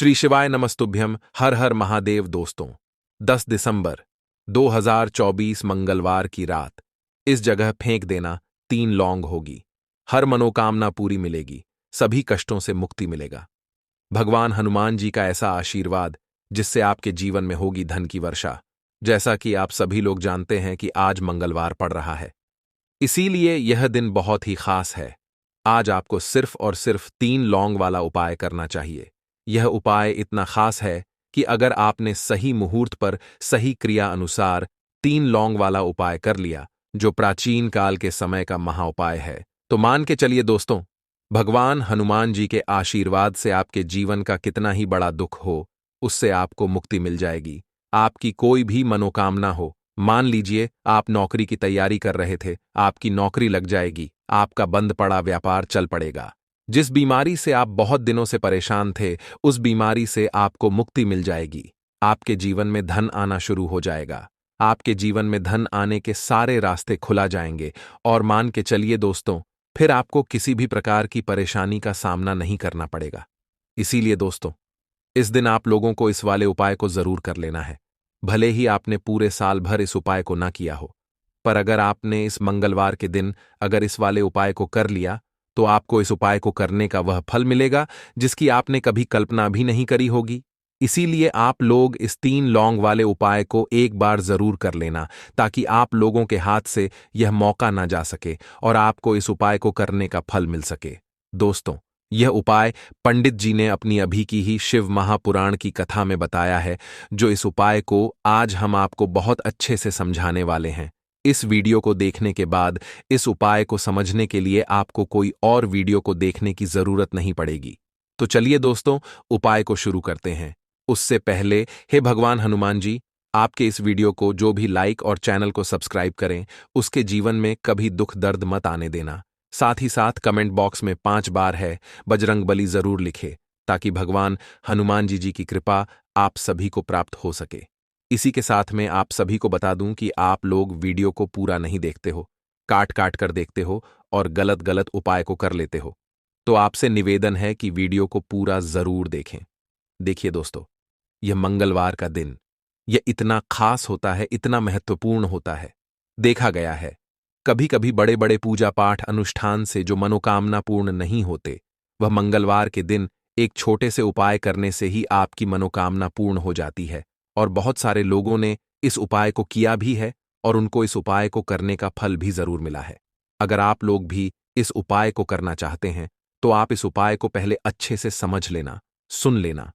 श्री शिवाय नमस्तुभ्यम। हर हर महादेव। दोस्तों, 10 दिसंबर 2024 मंगलवार की रात इस जगह फेंक देना 3 लौंग होगी। हर मनोकामना पूरी मिलेगी, सभी कष्टों से मुक्ति मिलेगा। भगवान हनुमान जी का ऐसा आशीर्वाद जिससे आपके जीवन में होगी धन की वर्षा। जैसा कि आप सभी लोग जानते हैं कि आज मंगलवार पड़ रहा है, इसीलिए यह दिन बहुत ही खास है। आज आपको सिर्फ और सिर्फ 3 लौंग वाला उपाय करना चाहिए। यह उपाय इतना खास है कि अगर आपने सही मुहूर्त पर सही क्रिया अनुसार 3 लौंग वाला उपाय कर लिया, जो प्राचीन काल के समय का महाउपाय है, तो मान के चलिए दोस्तों, भगवान हनुमान जी के आशीर्वाद से आपके जीवन का कितना ही बड़ा दुख हो, उससे आपको मुक्ति मिल जाएगी। आपकी कोई भी मनोकामना हो, मान लीजिए आप नौकरी की तैयारी कर रहे थे, आपकी नौकरी लग जाएगी, आपका बंद पड़ा व्यापार चल पड़ेगा। जिस बीमारी से आप बहुत दिनों से परेशान थे, उस बीमारी से आपको मुक्ति मिल जाएगी। आपके जीवन में धन आना शुरू हो जाएगा। आपके जीवन में धन आने के सारे रास्ते खुला जाएंगे और मान के चलिए दोस्तों, फिर आपको किसी भी प्रकार की परेशानी का सामना नहीं करना पड़ेगा। इसीलिए दोस्तों, इस दिन आप लोगों को इस वाले उपाय को जरूर कर लेना है। भले ही आपने पूरे साल भर इस उपाय को ना किया हो, पर अगर आपने इस मंगलवार के दिन अगर इस वाले उपाय को कर लिया, तो आपको इस उपाय को करने का वह फल मिलेगा जिसकी आपने कभी कल्पना भी नहीं करी होगी। इसीलिए आप लोग इस 3 लौंग वाले उपाय को एक बार जरूर कर लेना, ताकि आप लोगों के हाथ से यह मौका ना जा सके और आपको इस उपाय को करने का फल मिल सके। दोस्तों, यह उपाय पंडित जी ने अपनी अभी की ही शिव महापुराण की कथा में बताया है, जो इस उपाय को आज हम आपको बहुत अच्छे से समझाने वाले हैं। इस वीडियो को देखने के बाद इस उपाय को समझने के लिए आपको कोई और वीडियो को देखने की जरूरत नहीं पड़ेगी। तो चलिए दोस्तों, उपाय को शुरू करते हैं। उससे पहले, हे भगवान हनुमान जी, आपके इस वीडियो को जो भी लाइक और चैनल को सब्सक्राइब करें, उसके जीवन में कभी दुख दर्द मत आने देना। साथ ही साथ कमेंट बॉक्स में 5 बार है बजरंग बली जरूर लिखे, ताकि भगवान हनुमान जी की कृपा आप सभी को प्राप्त हो सके। इसी के साथ में आप सभी को बता दूं कि आप लोग वीडियो को पूरा नहीं देखते हो, काट काट कर देखते हो और गलत गलत उपाय को कर लेते हो। तो आपसे निवेदन है कि वीडियो को पूरा जरूर देखें। देखिए दोस्तों, यह मंगलवार का दिन, यह इतना खास होता है, इतना महत्वपूर्ण होता है। देखा गया है, कभी कभी बड़े बड़े पूजा पाठ अनुष्ठान से जो मनोकामना पूर्ण नहीं होते, वह मंगलवार के दिन एक छोटे से उपाय करने से ही आपकी मनोकामना पूर्ण हो जाती है। और बहुत सारे लोगों ने इस उपाय को किया भी है और उनको इस उपाय को करने का फल भी जरूर मिला है। अगर आप लोग भी इस उपाय को करना चाहते हैं, तो आप इस उपाय को पहले अच्छे से समझ लेना, सुन लेना,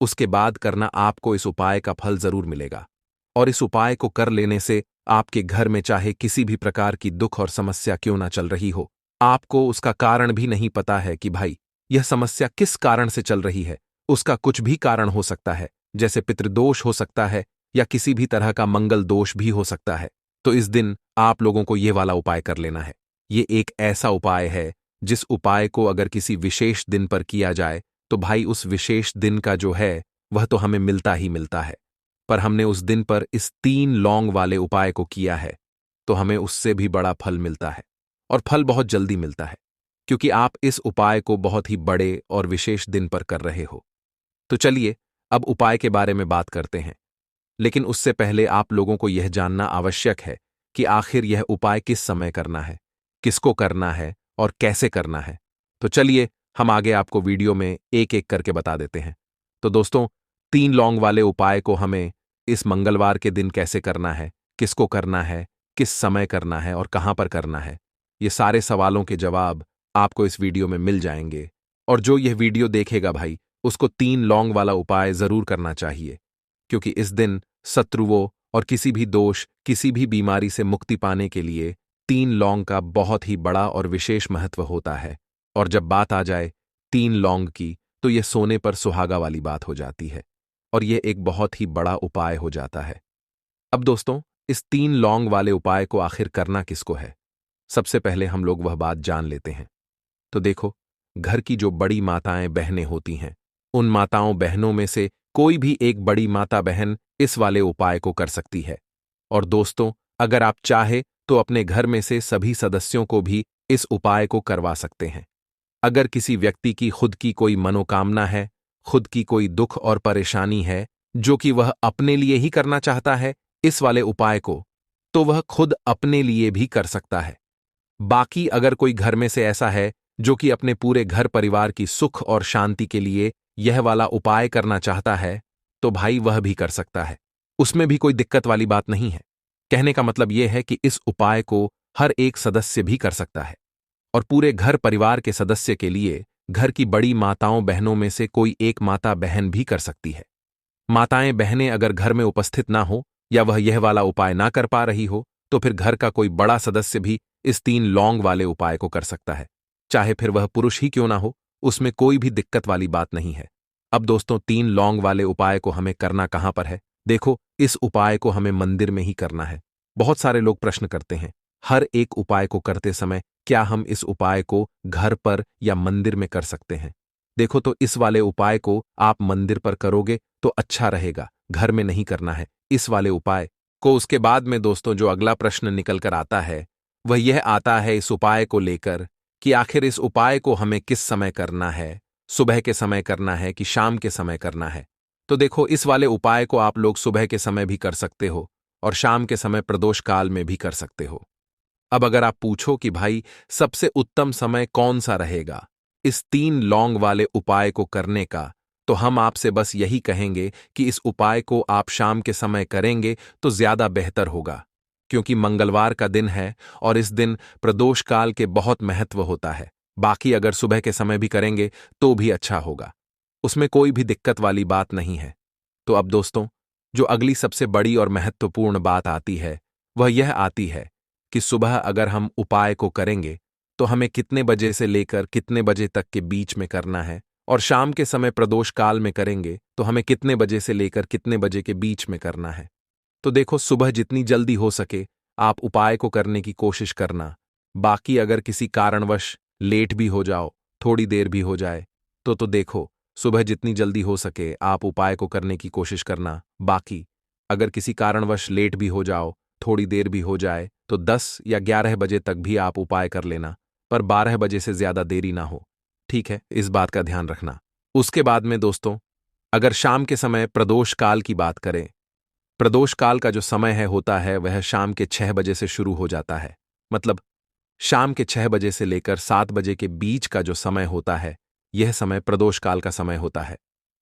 उसके बाद करना। आपको इस उपाय का फल जरूर मिलेगा। और इस उपाय को कर लेने से आपके घर में चाहे किसी भी प्रकार की दुख और समस्या क्यों ना चल रही हो, आपको उसका कारण भी नहीं पता है कि भाई यह समस्या किस कारण से चल रही है, उसका कुछ भी कारण हो सकता है, जैसे पितृदोष हो सकता है या किसी भी तरह का मंगल दोष भी हो सकता है। तो इस दिन आप लोगों को यह वाला उपाय कर लेना है। ये एक ऐसा उपाय है जिस उपाय को अगर किसी विशेष दिन पर किया जाए, तो भाई उस विशेष दिन का जो है वह तो हमें मिलता ही मिलता है। पर हमने उस दिन पर इस 3 लौंग वाले उपाय को किया है, तो हमें उससे भी बड़ा फल मिलता है, और फल बहुत जल्दी मिलता है, क्योंकि आप इस उपाय को बहुत ही बड़े और विशेष दिन पर कर रहे हो। तो चलिए अब उपाय के बारे में बात करते हैं। लेकिन उससे पहले आप लोगों को यह जानना आवश्यक है कि आखिर यह उपाय किस समय करना है, किसको करना है और कैसे करना है। तो चलिए हम आगे आपको वीडियो में एक एक करके बता देते हैं। तो दोस्तों, 3 लौंग वाले उपाय को हमें इस मंगलवार के दिन कैसे करना है, किसको करना है, किस समय करना है और कहां पर करना है, ये सारे सवालों के जवाब आपको इस वीडियो में मिल जाएंगे। और जो यह वीडियो देखेगा भाई, उसको 3 लौंग वाला उपाय जरूर करना चाहिए, क्योंकि इस दिन शत्रुओं और किसी भी दोष, किसी भी बीमारी से मुक्ति पाने के लिए 3 लौंग का बहुत ही बड़ा और विशेष महत्व होता है। और जब बात आ जाए 3 लौंग की, तो यह सोने पर सुहागा वाली बात हो जाती है और यह एक बहुत ही बड़ा उपाय हो जाता है। अब दोस्तों, इस 3 लौंग वाले उपाय को आखिर करना किसको है, सबसे पहले हम लोग वह बात जान लेते हैं। तो देखो, घर की जो बड़ी माताएं बहनें होती हैं, उन माताओं बहनों में से कोई भी एक बड़ी माता बहन इस वाले उपाय को कर सकती है। और दोस्तों, अगर आप चाहे तो अपने घर में से सभी सदस्यों को भी इस उपाय को करवा सकते हैं। अगर किसी व्यक्ति की खुद की कोई मनोकामना है, खुद की कोई दुख और परेशानी है जो कि वह अपने लिए ही करना चाहता है इस वाले उपाय को, तो वह खुद अपने लिए भी कर सकता है। बाकी अगर कोई घर में से ऐसा है जो कि अपने पूरे घर परिवार की सुख और शांति के लिए यह वाला उपाय करना चाहता है, तो भाई वह भी कर सकता है। उसमें भी कोई दिक्कत वाली बात नहीं है। कहने का मतलब यह है कि इस उपाय को हर एक सदस्य भी कर सकता है और पूरे घर परिवार के सदस्य के लिए घर की बड़ी माताओं बहनों में से कोई एक माता बहन भी कर सकती है। माताएं बहनें अगर घर में उपस्थित ना हो या वह यह वाला उपाय ना कर पा रही हो, तो फिर घर का कोई बड़ा सदस्य भी इस 3 लौंग वाले उपाय को कर सकता है, चाहे फिर वह पुरुष ही क्यों ना हो, उसमें कोई भी दिक्कत वाली बात नहीं है। अब दोस्तों 3 लौंग वाले उपाय को हमें करना कहां पर है? देखो, इस उपाय को हमें मंदिर में ही करना है। बहुत सारे लोग प्रश्न करते हैं, हर एक उपाय को करते समय क्या हम इस उपाय को घर पर या मंदिर में कर सकते हैं? देखो, तो इस वाले उपाय को आप मंदिर पर करोगे तो अच्छा रहेगा, घर में नहीं करना है इस वाले उपाय को। उसके बाद में दोस्तों जो अगला प्रश्न निकल कर आता है वह यह आता है इस उपाय को लेकर कि आखिर इस उपाय को हमें किस समय करना है, सुबह के समय करना है कि शाम के समय करना है? तो देखो, इस वाले उपाय को आप लोग सुबह के समय भी कर सकते हो और शाम के समय प्रदोष काल में भी कर सकते हो। अब अगर आप पूछो कि भाई सबसे उत्तम समय कौन सा रहेगा इस 3 लौंग वाले उपाय को करने का, तो हम आपसे बस यही कहेंगे कि इस उपाय को आप शाम के समय करेंगे तो ज्यादा बेहतर होगा, क्योंकि मंगलवार का दिन है और इस दिन प्रदोष काल के बहुत महत्व होता है। बाकी अगर सुबह के समय भी करेंगे तो भी अच्छा होगा, उसमें कोई भी दिक्कत वाली बात नहीं है। तो अब दोस्तों जो अगली सबसे बड़ी और महत्वपूर्ण बात आती है वह यह आती है कि सुबह अगर हम उपाय को करेंगे तो हमें कितने बजे से लेकर कितने बजे तक के बीच में करना है, और शाम के समय प्रदोष काल में करेंगे तो हमें कितने बजे से लेकर कितने बजे के बीच में करना है। तो देखो, सुबह जितनी जल्दी हो सके आप उपाय को करने की कोशिश करना। बाकी अगर किसी कारणवश लेट भी हो जाओ, थोड़ी देर भी हो जाए, तो देखो, सुबह जितनी जल्दी हो सके आप उपाय को करने की कोशिश करना। बाकी अगर किसी कारणवश लेट भी हो जाओ, थोड़ी देर भी हो जाए, तो 10 या 11 बजे तक भी आप उपाय कर लेना, पर 12 बजे से ज्यादा देरी ना हो। ठीक है, इस बात का ध्यान रखना। उसके बाद में दोस्तों अगर शाम के समय प्रदोष काल की बात करें, प्रदोष काल का जो समय है होता है वह शाम के 6 बजे से शुरू हो जाता है। मतलब शाम के 6 बजे से लेकर 7 बजे के बीच का जो समय होता है, यह समय प्रदोष काल का समय होता है।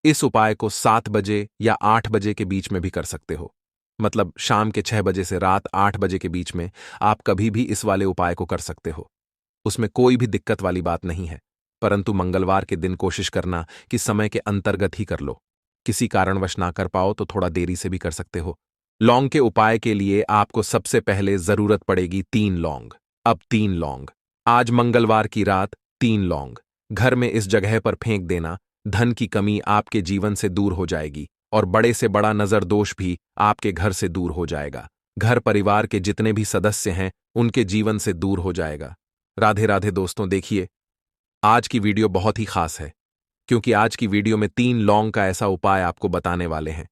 इस उपाय को 7 बजे या 8 बजे के बीच में भी कर सकते हो। मतलब शाम के 6 बजे से रात 8 बजे के बीच में आप कभी भी इस वाले उपाय को कर सकते हो, उसमें कोई भी दिक्कत वाली बात नहीं है। परंतु मंगलवार के दिन कोशिश करना कि समय के अंतर्गत ही कर लो। किसी कारणवश ना कर पाओ तो थोड़ा देरी से भी कर सकते हो। लौंग के उपाय के लिए आपको सबसे पहले जरूरत पड़ेगी 3 लौंग। अब 3 लौंग, आज मंगलवार की रात 3 लौंग घर में इस जगह पर फेंक देना। धन की कमी आपके जीवन से दूर हो जाएगी और बड़े से बड़ा नजर दोष भी आपके घर से दूर हो जाएगा। घर परिवार के जितने भी सदस्य हैं उनके जीवन से दूर हो जाएगा। राधे राधे दोस्तों। देखिए, आज की वीडियो बहुत ही खास है, क्योंकि आज की वीडियो में 3 लौंग का ऐसा उपाय आपको बताने वाले हैं।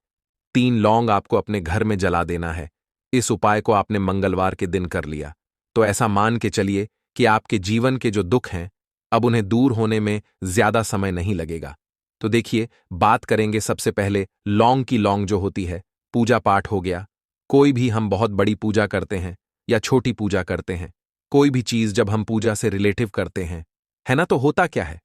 3 लौंग आपको अपने घर में जला देना है। इस उपाय को आपने मंगलवार के दिन कर लिया तो ऐसा मान के चलिए कि आपके जीवन के जो दुख हैं अब उन्हें दूर होने में ज्यादा समय नहीं लगेगा। तो देखिए, बात करेंगे सबसे पहले लौंग की। लौंग जो होती है, पूजा पाठ हो गया, कोई भी हम बहुत बड़ी पूजा करते हैं या छोटी पूजा करते हैं, कोई भी चीज जब हम पूजा से रिलेटिव करते हैं, है ना, तो होता क्या है,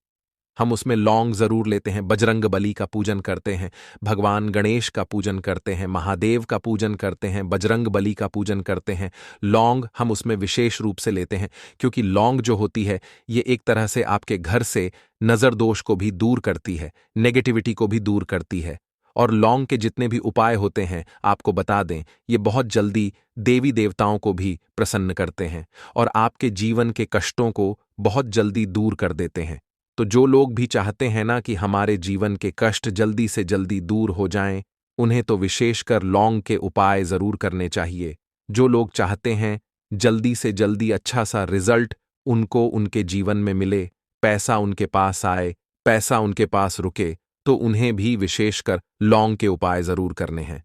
हम उसमें लौंग जरूर लेते हैं। बजरंग बली का पूजन करते हैं, भगवान गणेश का पूजन करते हैं, महादेव का पूजन करते हैं, बजरंग बली का पूजन करते हैं। लौंग हम उसमें विशेष रूप से लेते हैं, क्योंकि लौंग जो होती है ये एक तरह से आपके घर से नजर दोष को भी दूर करती है, नेगेटिविटी को भी दूर करती है। और लौंग के जितने भी उपाय होते हैं आपको बता दें, ये बहुत जल्दी देवी देवताओं को भी प्रसन्न करते हैं और आपके जीवन के कष्टों को बहुत जल्दी दूर कर देते हैं। तो जो लोग भी चाहते हैं ना कि हमारे जीवन के कष्ट जल्दी से जल्दी दूर हो जाएं, उन्हें तो विशेषकर लौंग के उपाय जरूर करने चाहिए। जो लोग चाहते हैं जल्दी से जल्दी अच्छा सा रिजल्ट उनको उनके जीवन में मिले, पैसा उनके पास आए, पैसा उनके पास रुके, तो उन्हें भी विशेषकर लौंग के उपाय जरूर करने हैं।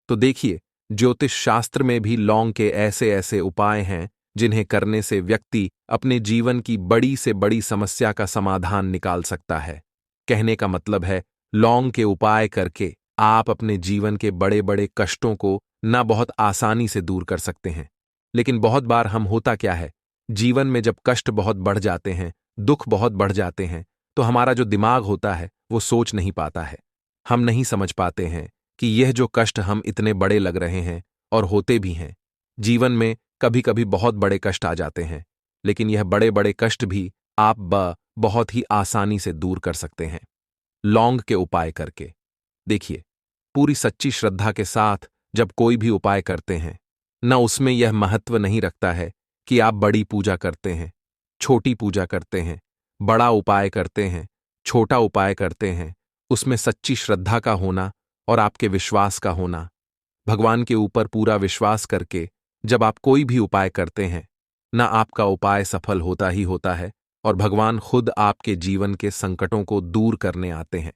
तो देखिए, ज्योतिष शास्त्र में भी लौंग के ऐसे ऐसे उपाय हैं जिन्हें करने से व्यक्ति अपने जीवन की बड़ी से बड़ी समस्या का समाधान निकाल सकता है। कहने का मतलब है, लौंग के उपाय करके आप अपने जीवन के बड़े बड़े कष्टों को ना बहुत आसानी से दूर कर सकते हैं। लेकिन बहुत बार हम होता क्या है, जीवन में जब कष्ट बहुत बढ़ जाते हैं, दुख बहुत बढ़ जाते हैं, तो हमारा जो दिमाग होता है वो सोच नहीं पाता है। हम नहीं समझ पाते हैं कि यह जो कष्ट हम इतने बड़े लग रहे हैं और होते भी हैं। जीवन में कभी कभी बहुत बड़े कष्ट आ जाते हैं, लेकिन यह बड़े बड़े कष्ट भी आप बहुत ही आसानी से दूर कर सकते हैं लौंग के उपाय करके। देखिए, पूरी सच्ची श्रद्धा के साथ जब कोई भी उपाय करते हैं, न उसमें यह महत्व नहीं रखता है कि आप बड़ी पूजा करते हैं, छोटी पूजा करते हैं, बड़ा उपाय करते हैं, छोटा उपाय करते हैं, उसमें सच्ची श्रद्धा का होना और आपके विश्वास का होना। भगवान के ऊपर पूरा विश्वास करके जब आप कोई भी उपाय करते हैं, न आपका उपाय सफल होता ही होता है और भगवान खुद आपके जीवन के संकटों को दूर करने आते हैं।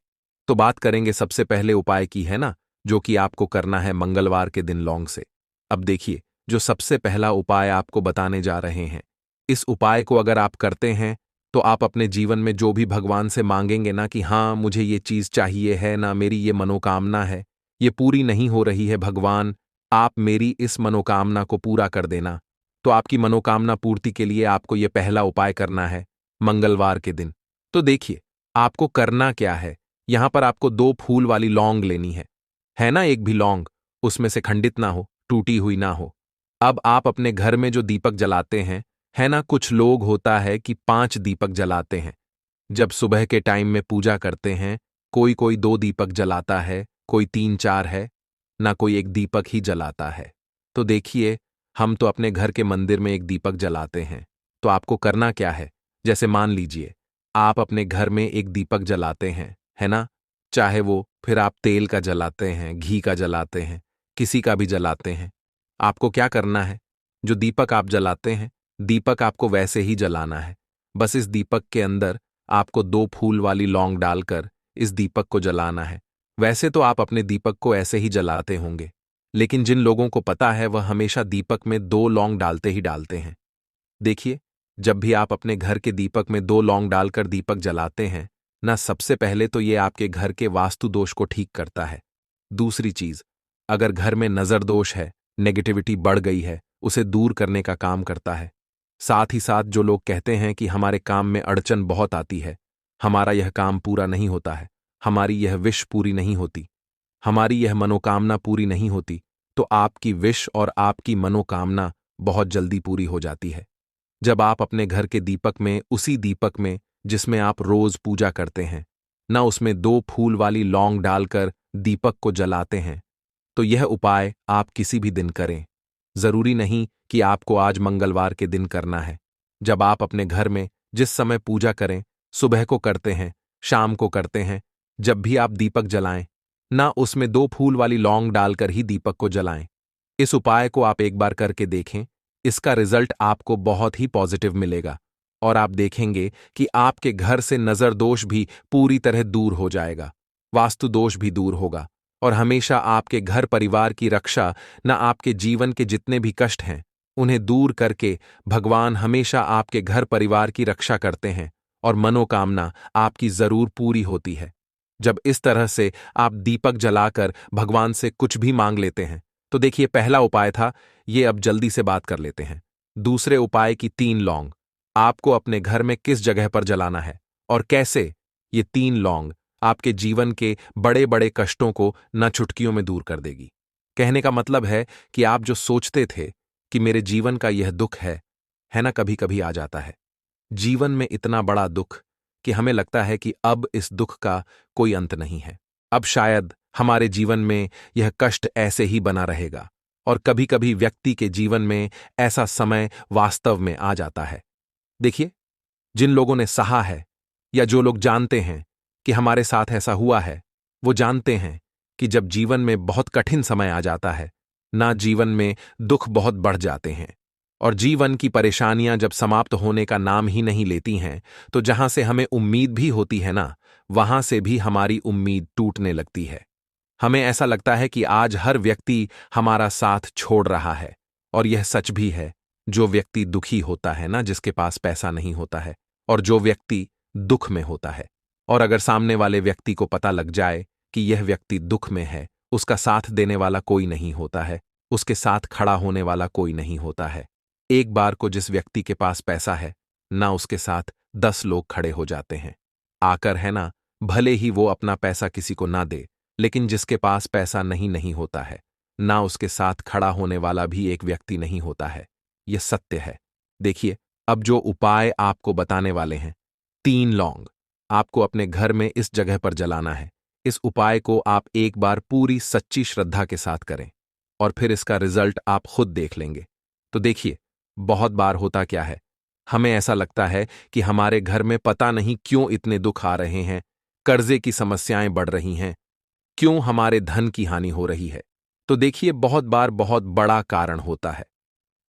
तो बात करेंगे सबसे पहले उपाय की, है ना, जो कि आपको करना है मंगलवार के दिन लौंग से। अब देखिए, जो सबसे पहला उपाय आपको बताने जा रहे हैं, इस उपाय को अगर आप करते हैं तो आप अपने जीवन में जो भी भगवान से मांगेंगे ना कि हाँ मुझे ये चीज चाहिए है ना, मेरी ये मनोकामना है, ये पूरी नहीं हो रही है भगवान, आप मेरी इस मनोकामना को पूरा कर देना। तो आपकी मनोकामना पूर्ति के लिए आपको ये पहला उपाय करना है मंगलवार के दिन। तो देखिए, आपको करना क्या है, यहां पर आपको 2 फूल वाली लौंग लेनी है ना, एक भी लौंग उसमें से खंडित ना हो, टूटी हुई ना हो। अब आप अपने घर में जो दीपक जलाते हैं, है ना, कुछ लोग होता है कि 5 दीपक जलाते हैं। जब सुबह के टाइम में पूजा करते हैं, कोई कोई 2 दीपक जलाता है, कोई 3-4 है, ना कोई एक दीपक ही जलाता है। तो देखिए, हम तो अपने घर के मंदिर में एक दीपक जलाते हैं। तो आपको करना क्या है, जैसे मान लीजिए आप अपने घर में एक दीपक जलाते हैं, है ना, चाहे वो फिर आप तेल का जलाते हैं, घी का जलाते हैं, किसी का भी जलाते हैं। आपको क्या करना है, जो दीपक आप जलाते हैं, दीपक आपको वैसे ही जलाना है। बस इस दीपक के अंदर आपको 2 फूल वाली लौंग डालकर इस दीपक को जलाना है। वैसे तो आप अपने दीपक को ऐसे ही जलाते होंगे, लेकिन जिन लोगों को पता है वह हमेशा दीपक में 2 लौंग डालते ही डालते हैं। देखिए, जब भी आप अपने घर के दीपक में 2 लौंग डालकर दीपक जलाते हैं ना, सबसे पहले तो ये आपके घर के वास्तु दोष को ठीक करता है। दूसरी चीज, अगर घर में नजर दोष है, नेगेटिविटी बढ़ गई है, उसे दूर करने का काम करता है। साथ ही साथ जो लोग कहते हैं कि हमारे काम में अड़चन बहुत आती है, हमारा यह काम पूरा नहीं होता है, हमारी यह विश पूरी नहीं होती, हमारी यह मनोकामना पूरी नहीं होती, तो आपकी विश और आपकी मनोकामना बहुत जल्दी पूरी हो जाती है। जब आप अपने घर के दीपक में, उसी दीपक में जिसमें आप रोज पूजा करते हैं ना, उसमें 2 फूल वाली लौंग डालकर दीपक को जलाते हैं, तो यह उपाय आप किसी भी दिन करें। जरूरी नहीं कि आपको आज मंगलवार के दिन करना है। जब आप अपने घर में जिस समय पूजा करें, सुबह को करते हैं, शाम को करते हैं, जब भी आप दीपक जलाएं ना, उसमें 2 फूल वाली लौंग डालकर ही दीपक को जलाएं। इस उपाय को आप एक बार करके देखें, इसका रिजल्ट आपको बहुत ही पॉजिटिव मिलेगा और आप देखेंगे कि आपके घर से नजर दोष भी पूरी तरह दूर हो जाएगा, वास्तु दोष भी दूर होगा और हमेशा आपके घर परिवार की रक्षा, न आपके जीवन के जितने भी कष्ट हैं उन्हें दूर करके भगवान हमेशा आपके घर परिवार की रक्षा करते हैं और मनोकामना आपकी जरूर पूरी होती है। जब इस तरह से आप दीपक जलाकर भगवान से कुछ भी मांग लेते हैं, तो देखिए, पहला उपाय था ये, अब जल्दी से बात कर लेते हैं। दूसरे उपाय की 3 लौंग आपको अपने घर में किस जगह पर जलाना है और कैसे। ये 3 लौंग आपके जीवन के बड़े बड़े कष्टों को न चुटकियों में दूर कर देगी। कहने का मतलब है कि आप जो सोचते थे कि मेरे जीवन का यह दुख है ना, कभी कभी आ जाता है जीवन में इतना बड़ा दुख कि हमें लगता है कि अब इस दुख का कोई अंत नहीं है, अब शायद हमारे जीवन में यह कष्ट ऐसे ही बना रहेगा। और कभी कभी व्यक्ति के जीवन में ऐसा समय वास्तव में आ जाता है। देखिए, जिन लोगों ने सहा है या जो लोग जानते हैं कि हमारे साथ ऐसा हुआ है, वो जानते हैं कि जब जीवन में बहुत कठिन समय आ जाता है ना, जीवन में दुख बहुत बढ़ जाते हैं और जीवन की परेशानियां जब समाप्त होने का नाम ही नहीं लेती हैं, तो जहां से हमें उम्मीद भी होती है ना, वहां से भी हमारी उम्मीद टूटने लगती है। हमें ऐसा लगता है कि आज हर व्यक्ति हमारा साथ छोड़ रहा है और यह सच भी है। जो व्यक्ति दुखी होता है ना, जिसके पास पैसा नहीं होता है, और जो व्यक्ति दुख में होता है, और अगर सामने वाले व्यक्ति को पता लग जाए कि यह व्यक्ति दुख में है, उसका साथ देने वाला कोई नहीं होता है, उसके साथ खड़ा होने वाला कोई नहीं होता है। एक बार को जिस व्यक्ति के पास पैसा है, ना उसके साथ 10 लोग खड़े हो जाते हैं आकर, है ना। भले ही वो अपना पैसा किसी को ना दे, लेकिन जिसके पास पैसा नहीं नहीं होता है, ना उसके साथ खड़ा होने वाला भी एक व्यक्ति नहीं होता है। यह सत्य है। देखिए, अब जो उपाय आपको बताने वाले हैं, 3 लौंग आपको अपने घर में इस जगह पर जलाना है। इस उपाय को आप एक बार पूरी सच्ची श्रद्धा के साथ करें और फिर इसका रिजल्ट आप खुद देख लेंगे। तो देखिए, बहुत बार होता क्या है, हमें ऐसा लगता है कि हमारे घर में पता नहीं क्यों इतने दुख आ रहे हैं, कर्जे की समस्याएं बढ़ रही हैं, क्यों हमारे धन की हानि हो रही है। तो देखिए, बहुत बार बहुत बड़ा कारण होता है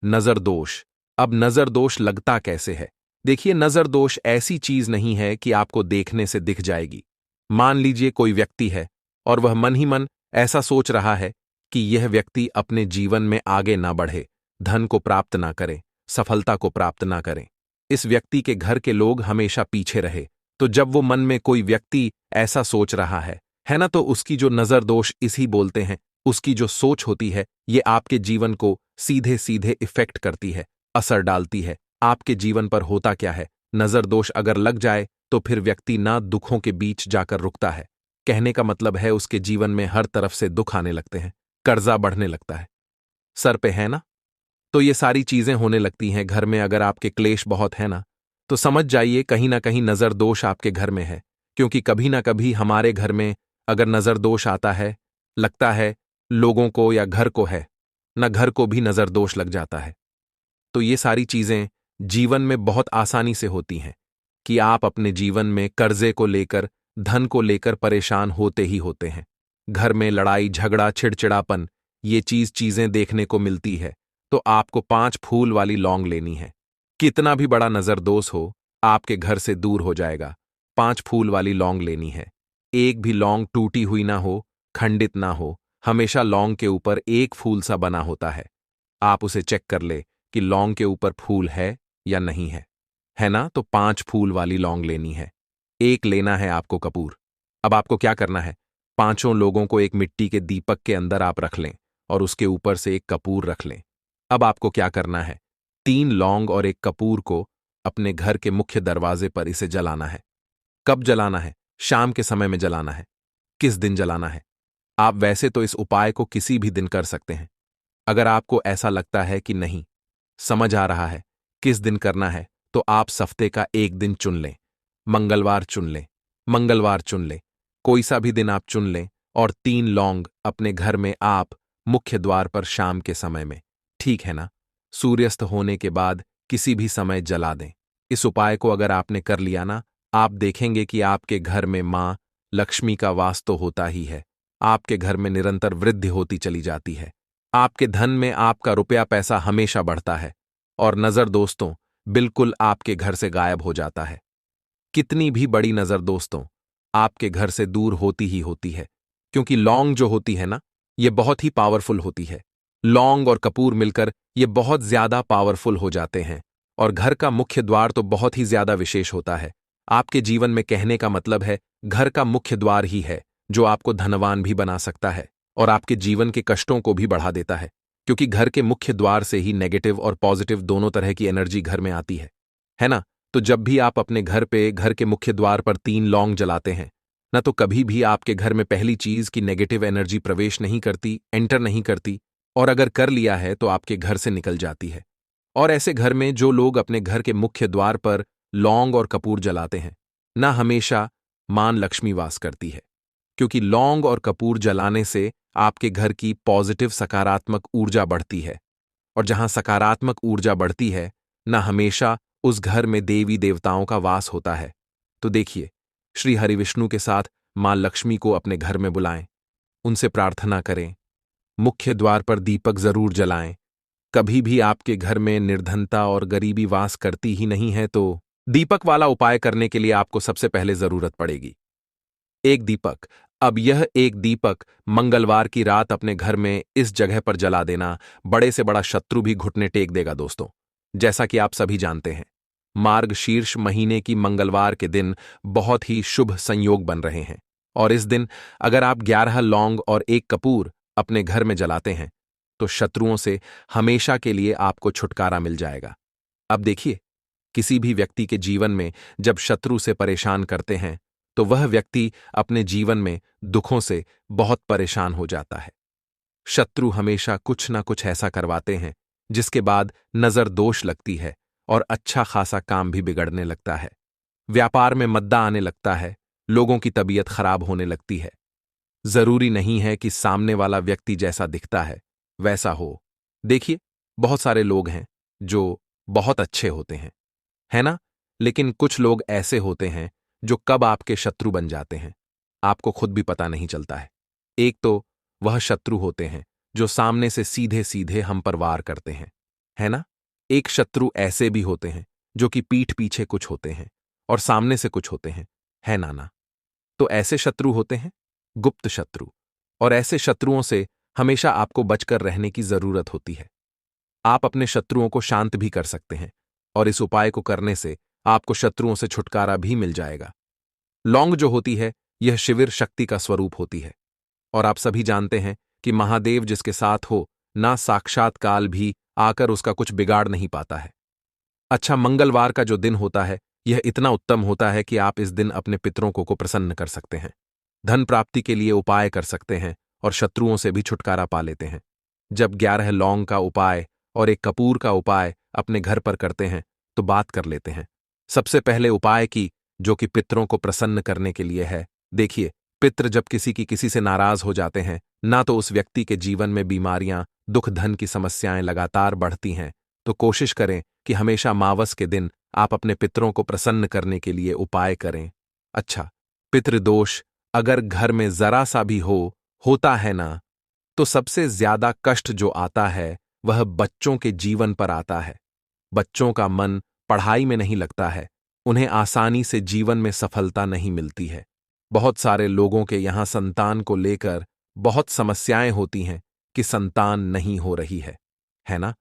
नजर दोष। अब नजर दोष लगता कैसे है? देखिए, नजर दोष ऐसी चीज नहीं है कि आपको देखने से दिख जाएगी। मान लीजिए कोई व्यक्ति है और वह मन ही मन ऐसा सोच रहा है कि यह व्यक्ति अपने जीवन में आगे ना बढ़े, धन को प्राप्त ना करे, सफलता को प्राप्त ना करें। इस व्यक्ति के घर के लोग हमेशा पीछे रहे। तो जब वो मन में कोई व्यक्ति ऐसा सोच रहा है ना, तो उसकी जो नजर दोष इसी बोलते हैं, उसकी जो सोच होती है, ये आपके जीवन को सीधे सीधे इफेक्ट करती है, असर डालती है। आपके जीवन पर होता क्या है, नजर दोष अगर लग जाए तो फिर व्यक्ति ना दुखों के बीच जाकर रुकता है। कहने का मतलब है उसके जीवन में हर तरफ से दुख आने लगते हैं, कर्जा बढ़ने लगता है, सर पे है ना। तो ये सारी चीजें होने लगती हैं घर में। अगर आपके क्लेश बहुत है ना, तो समझ जाइए कहीं ना कहीं नजर दोष आपके घर में है। क्योंकि कभी ना कभी हमारे घर में अगर नजर दोष आता है, लगता है लोगों को या घर को है ना, घर को भी नजर दोष लग जाता है। तो ये सारी चीजें जीवन में बहुत आसानी से होती हैं कि आप अपने जीवन में कर्जे को लेकर, धन को लेकर परेशान होते ही होते हैं। घर में लड़ाई झगड़ा चिड़चिड़ापन, ये चीजें देखने को मिलती है। तो आपको 5 फूल वाली लौंग लेनी है। कितना भी बड़ा नजर दोष हो, आपके घर से दूर हो जाएगा। 5 फूल वाली लौंग लेनी है। एक भी लौंग टूटी हुई ना हो, खंडित ना हो, हमेशा लौंग के ऊपर एक फूल सा बना होता है। आप उसे चेक कर ले कि लौंग के ऊपर फूल है या नहीं है ना। तो 5 फूल वाली लौंग लेनी है। एक लेना है आपको कपूर। अब आपको क्या करना है, 5 लोगों को एक मिट्टी के दीपक के अंदर आप रख लें और उसके ऊपर से एक कपूर रख लें। अब आपको क्या करना है, 3 लौंग और एक कपूर को अपने घर के मुख्य दरवाजे पर इसे जलाना है। कब जलाना है? शाम के समय में जलाना है। किस दिन जलाना है? आप वैसे तो इस उपाय को किसी भी दिन कर सकते हैं। अगर आपको ऐसा लगता है कि नहीं समझ आ रहा है किस दिन करना है, तो आप हफ्ते का एक दिन चुन लें। मंगलवार चुन लें, मंगलवार चुन लें, कोई सा भी दिन आप चुन लें और 3 लौंग अपने घर में आप मुख्य द्वार पर शाम के समय में, ठीक है ना, सूर्यास्त होने के बाद किसी भी समय जला दें। इस उपाय को अगर आपने कर लिया ना, आप देखेंगे कि आपके घर में मां लक्ष्मी का वास तो होता ही है। आपके घर में निरंतर वृद्धि होती चली जाती है। आपके धन में आपका रुपया पैसा हमेशा बढ़ता है और नजर दोस्तों बिल्कुल आपके घर से गायब हो जाता है। कितनी भी बड़ी नजर दोस्तों आपके घर से दूर होती ही होती है। क्योंकि लौंग जो होती है ना, ये बहुत ही पावरफुल होती है। लौंग और कपूर मिलकर ये बहुत ज्यादा पावरफुल हो जाते हैं और घर का मुख्य द्वार तो बहुत ही ज्यादा विशेष होता है। आपके जीवन में कहने का मतलब है घर का मुख्य द्वार ही है जो आपको धनवान भी बना सकता है और आपके जीवन के कष्टों को भी बढ़ा देता है। क्योंकि घर के मुख्य द्वार से ही नेगेटिव और पॉजिटिव दोनों तरह की एनर्जी घर में आती है ना। तो जब भी आप अपने घर पे घर के मुख्य द्वार पर 3 लौंग जलाते हैं ना, तो कभी भी आपके घर में पहली चीज की नेगेटिव एनर्जी प्रवेश नहीं करती, एंटर नहीं करती, और अगर कर लिया है तो आपके घर से निकल जाती है। और ऐसे घर में जो लोग अपने घर के मुख्य द्वार पर लौंग और कपूर जलाते हैं ना, हमेशा मां लक्ष्मी वास करती है। क्योंकि लौंग और कपूर जलाने से आपके घर की पॉजिटिव सकारात्मक ऊर्जा बढ़ती है और जहां सकारात्मक ऊर्जा बढ़ती है ना, हमेशा उस घर में देवी देवताओं का वास होता है। तो देखिए, श्री हरिविष्णु के साथ मां लक्ष्मी को अपने घर में बुलाएं, उनसे प्रार्थना करें, मुख्य द्वार पर दीपक जरूर जलाएं। कभी भी आपके घर में निर्धनता और गरीबी वास करती ही नहीं है, तो दीपक वाला उपाय करने के लिए आपको सबसे पहले जरूरत पड़ेगी एक दीपक। अब यह एक दीपक मंगलवार की रात अपने घर में इस जगह पर जला देना, बड़े से बड़ा शत्रु भी घुटने टेक देगा दोस्तों, जैसा कि आप सभी जानते हैं। मार्गशीर्ष महीने की मंगलवार के दिन बहुत ही शुभ संयोग बन रहे हैं। और इस दिन अगर आप 11 लौंग और 1 कपूर अपने घर में जलाते हैं तो शत्रुओं से हमेशा के लिए आपको छुटकारा मिल जाएगा। अब देखिए, किसी भी व्यक्ति के जीवन में जब शत्रु से परेशान करते हैं तो वह व्यक्ति अपने जीवन में दुखों से बहुत परेशान हो जाता है। शत्रु हमेशा कुछ ना कुछ ऐसा करवाते हैं जिसके बाद नजर दोष लगती है और अच्छा खासा काम भी बिगड़ने लगता है। व्यापार में मद्दा आने लगता है, लोगों की तबीयत खराब होने लगती है। जरूरी नहीं है कि सामने वाला व्यक्ति जैसा दिखता है वैसा हो। देखिए, बहुत सारे लोग हैं जो बहुत अच्छे होते हैं, है ना? लेकिन कुछ लोग ऐसे होते हैं जो कब आपके शत्रु बन जाते हैं आपको खुद भी पता नहीं चलता है। एक तो वह शत्रु होते हैं जो सामने से सीधे सीधे हम पर वार करते हैं, है ना? एक शत्रु ऐसे भी होते हैं जो कि पीठ पीछे कुछ होते हैं और सामने से कुछ होते हैं, है नाना? तो ऐसे शत्रु होते हैं गुप्त शत्रु, और ऐसे शत्रुओं से हमेशा आपको बचकर रहने की जरूरत होती है। आप अपने शत्रुओं को शांत भी कर सकते हैं और इस उपाय को करने से आपको शत्रुओं से छुटकारा भी मिल जाएगा। लौंग जो होती है यह शिविर शक्ति का स्वरूप होती है, और आप सभी जानते हैं कि महादेव जिसके साथ हो ना साक्षात काल भी आकर उसका कुछ बिगाड़ नहीं पाता है। अच्छा, मंगलवार का जो दिन होता है यह इतना उत्तम होता है कि आप इस दिन अपने पितरों को प्रसन्न कर सकते हैं, धन प्राप्ति के लिए उपाय कर सकते हैं और शत्रुओं से भी छुटकारा पा लेते हैं। जब 11 लौंग का उपाय और 1 कपूर का उपाय अपने घर पर करते हैं तो बात कर लेते हैं सबसे पहले उपाय की, जो कि पितरों को प्रसन्न करने के लिए है। देखिए, पितृ जब किसी से नाराज हो जाते हैं ना तो उस व्यक्ति के जीवन में बीमारियां, दुख, धन की समस्याएं लगातार बढ़ती हैं, तो कोशिश करें कि हमेशा मावस के दिन आप अपने पितरों को प्रसन्न करने के लिए उपाय करें। अच्छा, पितृदोष अगर घर में जरा सा भी होता है ना, तो सबसे ज्यादा कष्ट जो आता है वह बच्चों के जीवन पर आता है। बच्चों का मन पढ़ाई में नहीं लगता है, उन्हें आसानी से जीवन में सफलता नहीं मिलती है। बहुत सारे लोगों के यहां संतान को लेकर बहुत समस्याएं होती हैं कि संतान नहीं हो रही है ना?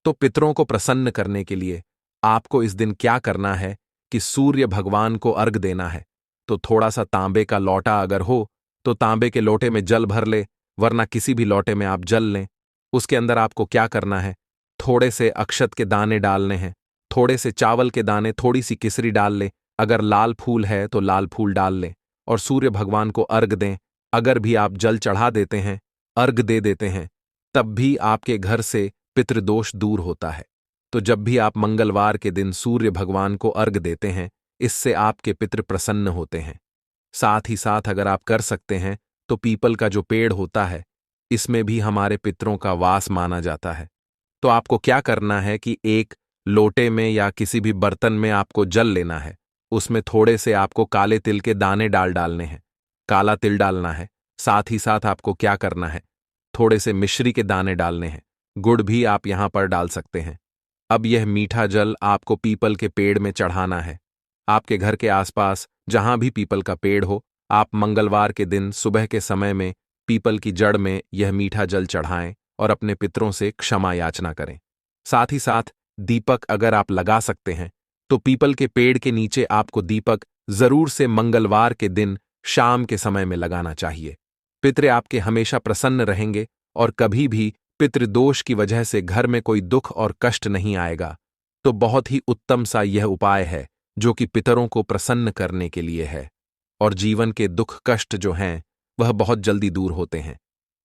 तो पितरों को प्रसन्न करने के लिए आपको इस दिन क्या करना है कि सूर्य भगवान को अर्घ देना है। तो थोड़ा सा तांबे का लोटा अगर हो तो तांबे के लोटे में जल भर ले, वरना किसी भी लोटे में आप जल लें। उसके अंदर आपको क्या करना है, थोड़े से अक्षत के दाने डालने हैं, थोड़े से चावल के दाने, थोड़ी सी किसरी डाल ले, अगर लाल फूल है तो लाल फूल डाल लें और सूर्य भगवान को अर्घ दें। अगर भी आप जल चढ़ा देते हैं, अर्घ दे देते हैं, तब भी आपके घर से पितृदोष दूर होता है। तो जब भी आप मंगलवार के दिन सूर्य भगवान को अर्घ देते हैं, इससे आपके पितृ प्रसन्न होते हैं। साथ ही साथ अगर आप कर सकते हैं तो पीपल का जो पेड़ होता है इसमें भी हमारे पितरों का वास माना जाता है। तो आपको क्या करना है कि एक लोटे में या किसी भी बर्तन में आपको जल लेना है, उसमें थोड़े से आपको काले तिल के दाने डालने हैं, काला तिल डालना है। साथ ही साथ आपको क्या करना है, थोड़े से मिश्री के दाने डालने हैं, गुड़ भी आप यहां पर डाल सकते हैं। अब यह मीठा जल आपको पीपल के पेड़ में चढ़ाना है। आपके घर के आसपास जहां भी पीपल का पेड़ हो, आप मंगलवार के दिन सुबह के समय में पीपल की जड़ में यह मीठा जल चढ़ाएं और अपने पितरों से क्षमा याचना करें। साथ ही साथ दीपक अगर आप लगा सकते हैं तो पीपल के पेड़ के नीचे आपको दीपक जरूर से मंगलवार के दिन शाम के समय में लगाना चाहिए। पितृ आपके हमेशा प्रसन्न रहेंगे और कभी भी पितृदोष की वजह से घर में कोई दुख और कष्ट नहीं आएगा। तो बहुत ही उत्तम सा यह उपाय है जो कि पितरों को प्रसन्न करने के लिए है, और जीवन के दुख कष्ट जो हैं वह बहुत जल्दी दूर होते हैं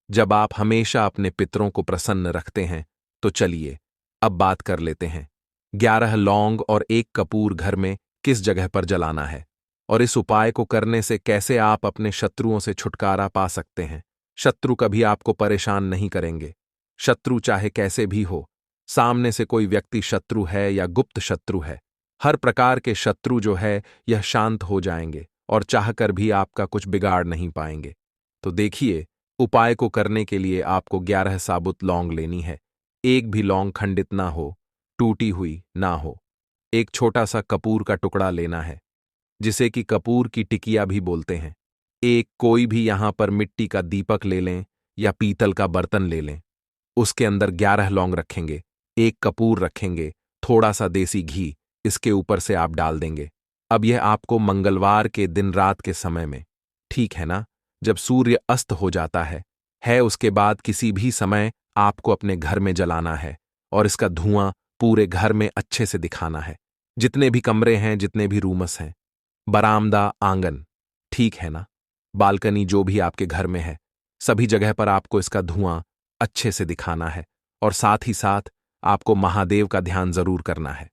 जब आप हमेशा अपने पितरों को प्रसन्न रखते हैं। तो चलिए अब बात कर लेते हैं 11 लौंग और 1 कपूर घर में किस जगह पर जलाना है और इस उपाय को करने से कैसे आप अपने शत्रुओं से छुटकारा पा सकते हैं। शत्रु कभी आपको परेशान नहीं करेंगे। शत्रु चाहे कैसे भी हो, सामने से कोई व्यक्ति शत्रु है या गुप्त शत्रु है, हर प्रकार के शत्रु जो है यह शांत हो जाएंगे और चाहकर भी आपका कुछ बिगाड़ नहीं पाएंगे। तो देखिए, उपाय को करने के लिए आपको 11 साबुत लौंग लेनी है। एक भी लौंग खंडित ना हो, टूटी हुई ना हो। एक छोटा सा कपूर का टुकड़ा लेना है, जिसे कि कपूर की टिकिया भी बोलते हैं। एक कोई भी यहां पर मिट्टी का दीपक ले लें या पीतल का बर्तन ले लें। उसके अंदर 11 लौंग रखेंगे, 1 कपूर रखेंगे, थोड़ा सा देसी घी, इसके ऊपर से आप डाल देंगे। अब यह आपको मंगलवार के दिन रात के समय में, ठीक है ना, जब सूर्य अस्त हो जाता है उसके बाद किसी भी समय आपको अपने घर में जलाना है और इसका धुआं पूरे घर में अच्छे से दिखाना है। जितने भी कमरे हैं, जितने भी रूमस हैं, बरामदा, आंगन, ठीक है ना, बालकनी, जो भी आपके घर में है, सभी जगह पर आपको इसका धुआं अच्छे से दिखाना है और साथ ही साथ आपको महादेव का ध्यान जरूर करना है।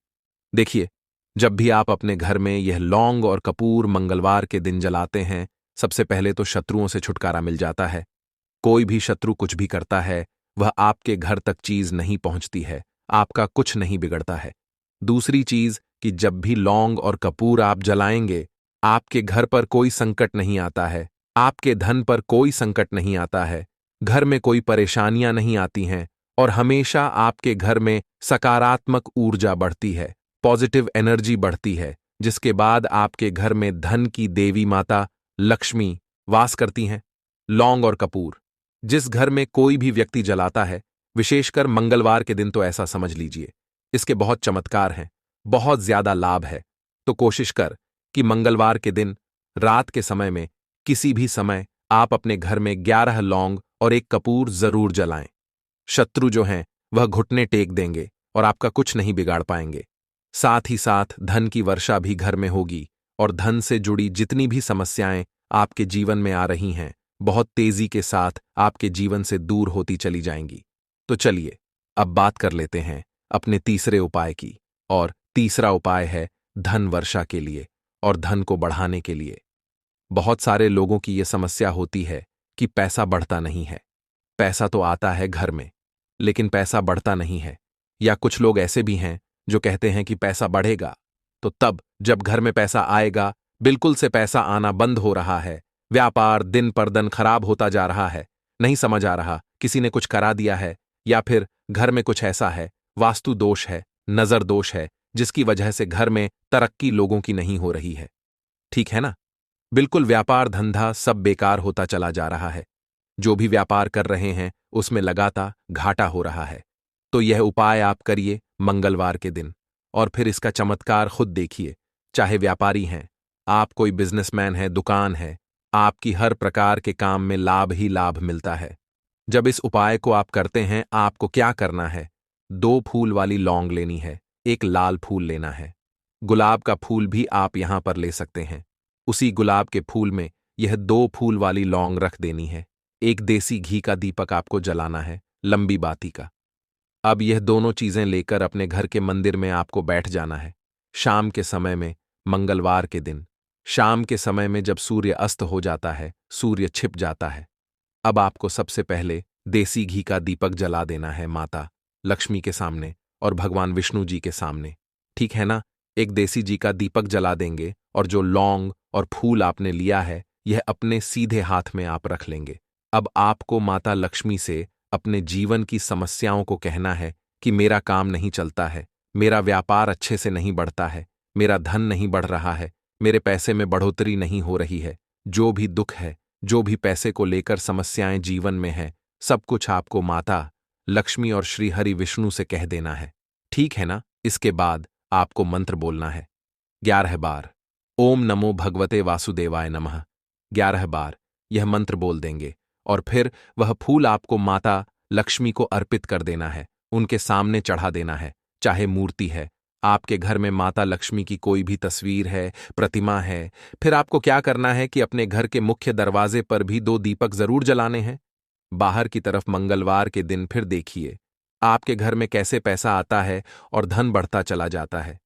देखिए, जब भी आप अपने घर में यह लौंग और कपूर मंगलवार के दिन जलाते हैं, सबसे पहले तो शत्रुओं से छुटकारा मिल जाता है। कोई भी शत्रु कुछ भी करता है, वह आपके घर तक चीज नहीं पहुंचती है, आपका कुछ नहीं बिगड़ता है। दूसरी चीज कि जब भी लौंग और कपूर आप जलाएंगे, आपके घर पर कोई संकट नहीं आता है, आपके धन पर कोई संकट नहीं आता है, घर में कोई परेशानियां नहीं आती हैं और हमेशा आपके घर में सकारात्मक ऊर्जा बढ़ती है, पॉजिटिव एनर्जी बढ़ती है, जिसके बाद आपके घर में धन की देवी माता लक्ष्मी वास करती हैं। लौंग और कपूर जिस घर में कोई भी व्यक्ति जलाता है, विशेषकर मंगलवार के दिन, तो ऐसा समझ लीजिए इसके बहुत चमत्कार हैं, बहुत ज्यादा लाभ है। तो कोशिश कर कि मंगलवार के दिन रात के समय में किसी भी समय आप अपने घर में 11 लौंग और एक कपूर जरूर जलाएं। शत्रु जो हैं वह घुटने टेक देंगे और आपका कुछ नहीं बिगाड़ पाएंगे। साथ ही साथ धन की वर्षा भी घर में होगी और धन से जुड़ी जितनी भी समस्याएं आपके जीवन में आ रही हैं, बहुत तेजी के साथ आपके जीवन से दूर होती चली जाएंगी। तो चलिए अब बात कर लेते हैं अपने तीसरे उपाय की, और तीसरा उपाय है धन वर्षा के लिए और धन को बढ़ाने के लिए। बहुत सारे लोगों की यह समस्या होती है कि पैसा बढ़ता नहीं है। पैसा तो आता है घर में, लेकिन पैसा बढ़ता नहीं है। या कुछ लोग ऐसे भी हैं जो कहते हैं कि पैसा बढ़ेगा, तो तब जब घर में पैसा आएगा, बिल्कुल से पैसा आना बंद हो रहा है, व्यापार दिन पर दिन खराब होता जा रहा है, नहीं समझ आ रहा किसी ने कुछ करा दिया है, या फिर घर में कुछ ऐसा है, वास्तु दोष है, नजर दोष है, जिसकी वजह से घर में तरक्की लोगों की नहीं हो रही है। ठीक है ना, बिल्कुल व्यापार धंधा सब बेकार होता चला जा रहा है। जो भी व्यापार कर रहे हैं उसमें लगातार घाटा हो रहा है। तो यह उपाय आप करिए मंगलवार के दिन और फिर इसका चमत्कार खुद देखिए। चाहे व्यापारी हैं, आप कोई बिजनेसमैन है, दुकान है, आपकी हर प्रकार के काम में लाभ ही लाभ मिलता है। जब इस उपाय को आप करते हैं, आपको क्या करना है, 2 फूल वाली लौंग लेनी है, एक लाल फूल लेना है, गुलाब का फूल भी आप यहां पर ले सकते हैं। उसी गुलाब के फूल में यह 2 फूल वाली लौंग रख देनी है। एक देसी घी का दीपक आपको जलाना है, लंबी बाती का। अब यह दोनों चीजें लेकर अपने घर के मंदिर में आपको बैठ जाना है। शाम के समय में, मंगलवार के दिन शाम के समय में जब सूर्य अस्त हो जाता है, सूर्य छिप जाता है, अब आपको सबसे पहले देसी घी का दीपक जला देना है माता लक्ष्मी के सामने और भगवान विष्णु जी के सामने। ठीक है ना, एक देसी घी का दीपक जला देंगे और जो लौंग और फूल आपने लिया है, यह अपने सीधे हाथ में आप रख लेंगे। अब आपको माता लक्ष्मी से अपने जीवन की समस्याओं को कहना है कि मेरा काम नहीं चलता है, मेरा व्यापार अच्छे से नहीं बढ़ता है, मेरा धन नहीं बढ़ रहा है, मेरे पैसे में बढ़ोतरी नहीं हो रही है, जो भी दुख है, जो भी पैसे को लेकर समस्याएं जीवन में है, सब कुछ आपको माता लक्ष्मी और श्री हरि विष्णु से कह देना है। ठीक है ना, इसके बाद आपको मंत्र बोलना है 11 बार, ओम नमो भगवते वासुदेवाय नमः। 11 बार यह मंत्र बोल देंगे और फिर वह फूल आपको माता लक्ष्मी को अर्पित कर देना है, उनके सामने चढ़ा देना है। चाहे मूर्ति है, आपके घर में माता लक्ष्मी की कोई भी तस्वीर है, प्रतिमा है, फिर आपको क्या करना है कि अपने घर के मुख्य दरवाजे पर भी 2 दीपक जरूर जलाने हैं। बाहर की तरफ मंगलवार के दिन फिर देखिए आपके घर में कैसे पैसा आता है और धन बढ़ता चला जाता है।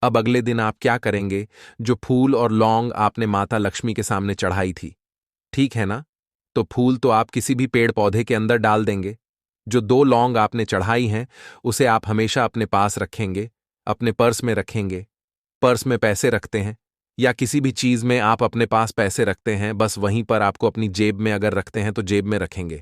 अब अगले दिन आप क्या करेंगे, जो फूल और लौंग आपने माता लक्ष्मी के सामने चढ़ाई थी, ठीक है ना, तो फूल तो आप किसी भी पेड़ पौधे के अंदर डाल देंगे। जो 2 लौंग आपने चढ़ाई हैं, उसे आप हमेशा अपने पास रखेंगे, अपने पर्स में रखेंगे। पर्स में पैसे रखते हैं या किसी भी चीज में आप अपने पास पैसे रखते हैं, बस वहीं पर आपको अपनी जेब में अगर रखते हैं तो जेब में रखेंगे,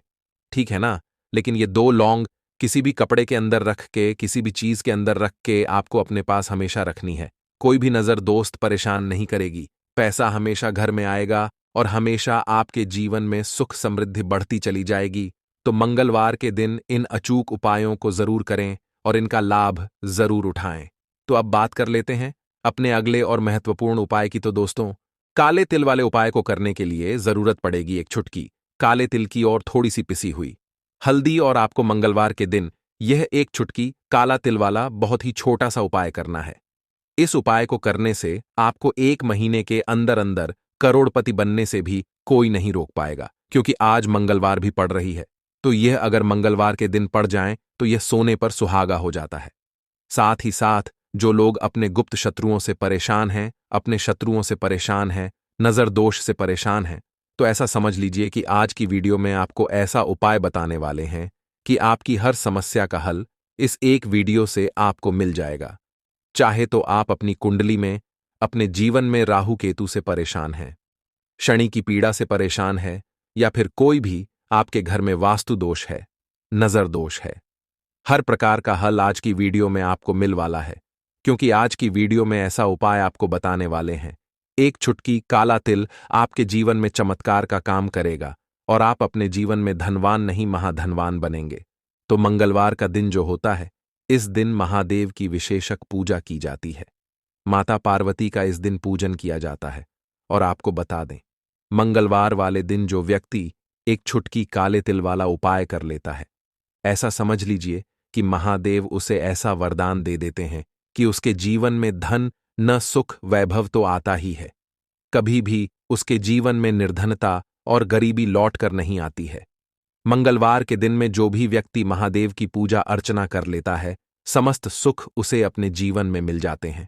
ठीक है ना। लेकिन ये 2 लौंग किसी भी कपड़े के अंदर रख के, किसी भी चीज के अंदर रख के आपको अपने पास हमेशा रखनी है। कोई भी नजर दोस्त परेशान नहीं करेगी, पैसा हमेशा घर में आएगा और हमेशा आपके जीवन में सुख समृद्धि बढ़ती चली जाएगी। तो मंगलवार के दिन इन अचूक उपायों को जरूर करें और इनका लाभ जरूर उठाएं। तो अब बात कर लेते हैं अपने अगले और महत्वपूर्ण उपाय की। तो दोस्तों, काले तिल वाले उपाय को करने के लिए जरूरत पड़ेगी एक चुटकी काले तिल की और थोड़ी सी पिसी हुई हल्दी। और आपको मंगलवार के दिन यह एक चुटकी काला तिल वाला बहुत ही छोटा सा उपाय करना है। इस उपाय को करने से आपको 1 महीने के अंदर अंदर करोड़पति बनने से भी कोई नहीं रोक पाएगा, क्योंकि आज मंगलवार भी पड़ रही है। तो यह अगर मंगलवार के दिन पड़ जाए तो यह सोने पर सुहागा हो जाता है। साथ ही साथ जो लोग अपने गुप्त शत्रुओं से परेशान हैं, अपने शत्रुओं से परेशान हैं, नजर दोष से परेशान हैं, तो ऐसा समझ लीजिए कि आज की वीडियो में आपको ऐसा उपाय बताने वाले हैं कि आपकी हर समस्या का हल इस एक वीडियो से आपको मिल जाएगा। चाहे तो आप अपनी कुंडली में, अपने जीवन में राहु केतु से परेशान हैं, शनि की पीड़ा से परेशान है, या फिर कोई भी आपके घर में वास्तु दोष है, नजर दोष है, हर प्रकार का हल आज की वीडियो में आपको मिल वाला है। क्योंकि आज की वीडियो में ऐसा उपाय आपको बताने वाले हैं, एक चुटकी काला तिल आपके जीवन में चमत्कार का काम करेगा और आप अपने जीवन में धनवान नहीं महाधनवान बनेंगे। तो मंगलवार का दिन जो होता है, इस दिन महादेव की विशेषक पूजा की जाती है। माता पार्वती का इस दिन पूजन किया जाता है। और आपको बता दें, मंगलवार वाले दिन जो व्यक्ति एक चुटकी काले तिल वाला उपाय कर लेता है, ऐसा समझ लीजिए कि महादेव उसे ऐसा वरदान दे देते हैं कि उसके जीवन में धन न सुख वैभव तो आता ही है, कभी भी उसके जीवन में निर्धनता और गरीबी लौट कर नहीं आती है। मंगलवार के दिन में जो भी व्यक्ति महादेव की पूजा अर्चना कर लेता है, समस्त सुख उसे अपने जीवन में मिल जाते हैं।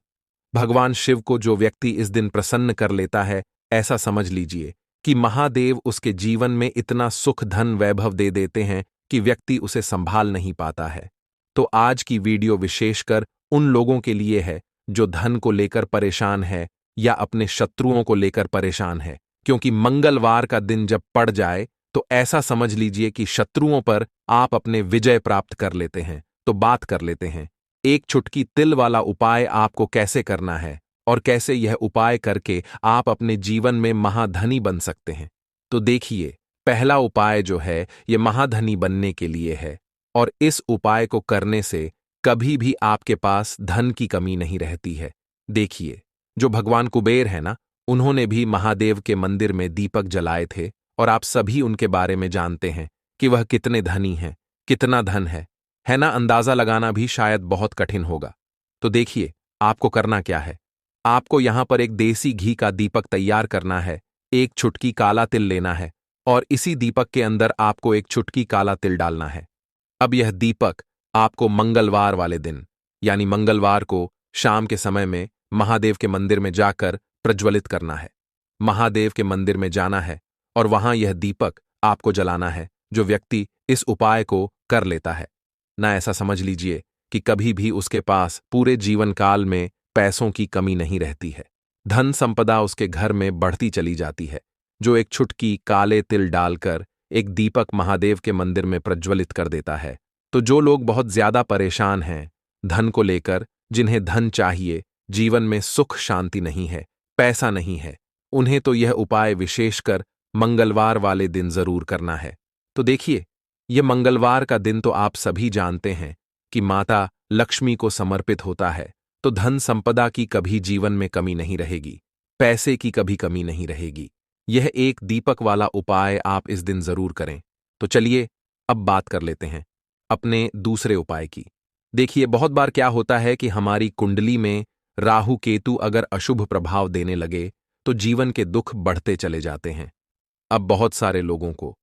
भगवान शिव को जो व्यक्ति इस दिन प्रसन्न कर लेता है, ऐसा समझ लीजिए कि महादेव उसके जीवन में इतना सुख धन वैभव दे देते हैं कि व्यक्ति उसे संभाल नहीं पाता है। तो आज की वीडियो विशेषकर उन लोगों के लिए है जो धन को लेकर परेशान है या अपने शत्रुओं को लेकर परेशान है, क्योंकि मंगलवार का दिन जब पड़ जाए तो ऐसा समझ लीजिए कि शत्रुओं पर आप अपने विजय प्राप्त कर लेते हैं। तो बात कर लेते हैं एक चुटकी तिल वाला उपाय आपको कैसे करना है और कैसे यह उपाय करके आप अपने जीवन में महाधनी बन सकते हैं। तो देखिए, पहला उपाय जो है यह महाधनी बनने के लिए है, और इस उपाय को करने से कभी भी आपके पास धन की कमी नहीं रहती है। देखिए, जो भगवान कुबेर है ना, उन्होंने भी महादेव के मंदिर में दीपक जलाए थे, और आप सभी उनके बारे में जानते हैं कि वह कितने धनी हैं, कितना धन है ना। अंदाजा लगाना भी शायद बहुत कठिन होगा। तो देखिए, आपको करना क्या है। आपको यहां पर एक देसी घी का दीपक तैयार करना है, एक चुटकी काला तिल लेना है, और इसी दीपक के अंदर आपको एक चुटकी काला तिल डालना है। अब यह दीपक आपको मंगलवार वाले दिन, यानी मंगलवार को शाम के समय में महादेव के मंदिर में जाकर प्रज्वलित करना है। महादेव के मंदिर में जाना है और वहां यह दीपक आपको जलाना है। जो व्यक्ति इस उपाय को कर लेता है ना, ऐसा समझ लीजिए कि कभी भी उसके पास पूरे जीवन काल में पैसों की कमी नहीं रहती है, धन संपदा उसके घर में बढ़ती चली जाती है। जो एक चुटकी काले तिल डालकर एक दीपक महादेव के मंदिर में प्रज्वलित कर देता है, तो जो लोग बहुत ज्यादा परेशान हैं धन को लेकर, जिन्हें धन चाहिए, जीवन में सुख शांति नहीं है, पैसा नहीं है, उन्हें तो यह उपाय विशेषकर मंगलवार वाले दिन जरूर करना है। तो देखिए, यह मंगलवार का दिन तो आप सभी जानते हैं कि माता लक्ष्मी को समर्पित होता है, तो धन संपदा की कभी जीवन में कमी नहीं रहेगी, पैसे की कभी कमी नहीं रहेगी। यह एक दीपक वाला उपाय आप इस दिन जरूर करें। तो चलिए अब बात कर लेते हैं अपने दूसरे उपाय की। देखिए, बहुत बार क्या होता है कि हमारी कुंडली में राहु केतु अगर अशुभ प्रभाव देने लगे तो जीवन के दुख बढ़ते चले जाते हैं। अब बहुत सारे लोगों को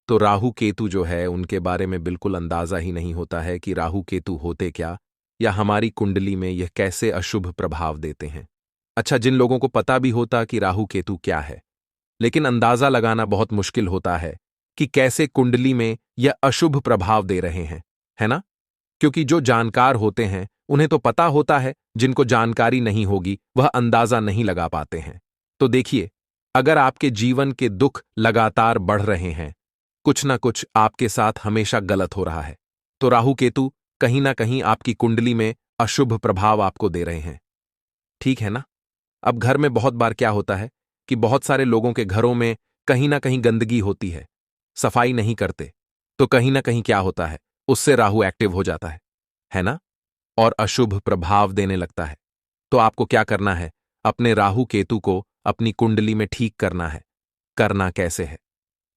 तो राहु केतु जो है उनके बारे में बिल्कुल अंदाजा ही नहीं होता है कि राहु केतु होते क्या, या हमारी कुंडली में यह कैसे अशुभ प्रभाव देते हैं। अच्छा, जिन लोगों को पता भी होता कि राहु केतु क्या है, लेकिन अंदाजा लगाना बहुत मुश्किल होता है कि कैसे कुंडली में यह अशुभ प्रभाव दे रहे हैं, है ना। क्योंकि जो जानकार होते हैं उन्हें तो पता होता है, जिनको जानकारी नहीं होगी वह अंदाजा नहीं लगा पाते हैं। तो देखिए, अगर आपके जीवन के दुख लगातार बढ़ रहे हैं, कुछ ना कुछ आपके साथ हमेशा गलत हो रहा है, तो राहु केतु कहीं ना कहीं आपकी कुंडली में अशुभ प्रभाव आपको दे रहे हैं, ठीक है ना। अब घर में बहुत बार क्या होता है कि बहुत सारे लोगों के घरों में कहीं ना कहीं गंदगी होती है, सफाई नहीं करते, तो कहीं ना कहीं क्या होता है, उससे राहु एक्टिव हो जाता है ना। और अशुभ प्रभाव देने लगता है। तो आपको क्या करना है? अपने राहु केतु को अपनी कुंडली में ठीक करना है। करना कैसे है?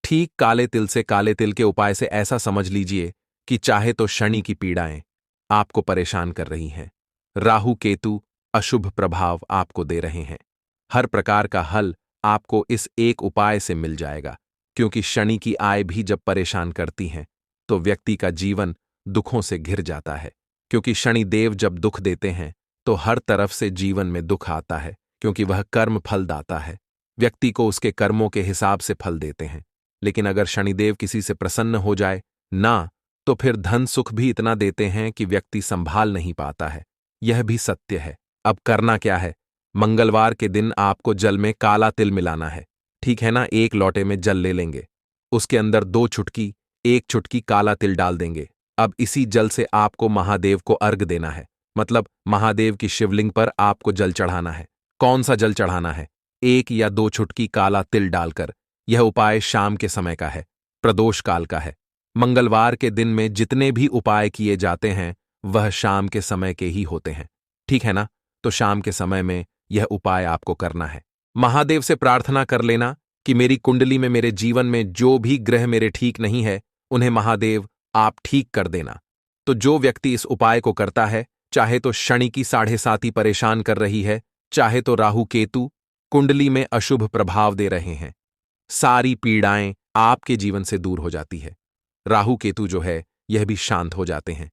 ठीक काले तिल से काले तिल के उपाय से ऐसा समझ लीजिए कि चाहे तो शनि की पीड़ाएं आपको परेशान कर रही हैं, राहु केतु अशुभ प्रभाव आपको दे रहे हैं, हर प्रकार का हल आपको इस एक उपाय से मिल जाएगा। क्योंकि शनि की आय भी जब परेशान करती हैं तो व्यक्ति का जीवन दुखों से घिर जाता है। क्योंकि शनि देव जब दुख देते हैं तो हर तरफ से जीवन में दुख आता है, क्योंकि वह कर्म फल दाता है। व्यक्ति को उसके कर्मों के हिसाब से फल देते हैं। लेकिन अगर शनिदेव किसी से प्रसन्न हो जाए ना, तो फिर धन सुख भी इतना देते हैं कि व्यक्ति संभाल नहीं पाता है। यह भी सत्य है। अब करना क्या है? मंगलवार के दिन आपको जल में काला तिल मिलाना है। ठीक है ना? एक लोटे में जल ले लेंगे, उसके अंदर 2 चुटकी, 1 चुटकी काला तिल डाल देंगे। अब इसी जल से आपको महादेव को अर्घ देना है, मतलब महादेव की शिवलिंग पर आपको जल चढ़ाना है। कौन सा जल चढ़ाना है? 1 या 2 चुटकी काला तिल डालकर। यह उपाय शाम के समय का है, प्रदोष काल का है। मंगलवार के दिन में जितने भी उपाय किए जाते हैं वह शाम के समय के ही होते हैं। ठीक है ना? तो शाम के समय में यह उपाय आपको करना है। महादेव से प्रार्थना कर लेना कि मेरी कुंडली में, मेरे जीवन में जो भी ग्रह मेरे ठीक नहीं है उन्हें महादेव आप ठीक कर देना। तो जो व्यक्ति इस उपाय को करता है, चाहे तो शनि की 7.5 परेशान कर रही है, चाहे तो राहु केतु कुंडली में अशुभ प्रभाव दे रहे हैं, सारी पीड़ाएं आपके जीवन से दूर हो जाती है। राहु केतु जो है यह भी शांत हो जाते हैं।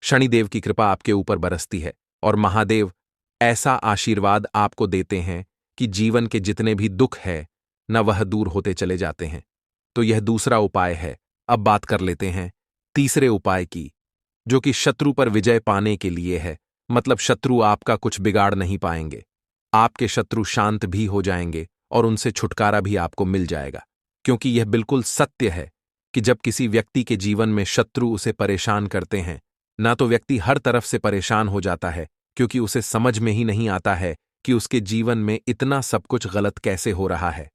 शनिदेव की कृपा आपके ऊपर बरसती है और महादेव ऐसा आशीर्वाद आपको देते हैं कि जीवन के जितने भी दुख है न वह दूर होते चले जाते हैं। तो यह दूसरा उपाय है। अब बात कर लेते हैं तीसरे उपाय की, जो कि शत्रु पर विजय पाने के लिए है। मतलब शत्रु आपका कुछ बिगाड़ नहीं पाएंगे, आपके शत्रु शांत भी हो जाएंगे और उनसे छुटकारा भी आपको मिल जाएगा। क्योंकि यह बिल्कुल सत्य है कि जब किसी व्यक्ति के जीवन में शत्रु उसे परेशान करते हैं ना, तो व्यक्ति हर तरफ से परेशान हो जाता है, क्योंकि उसे समझ में ही नहीं आता है कि उसके जीवन में इतना सब कुछ गलत कैसे हो रहा है।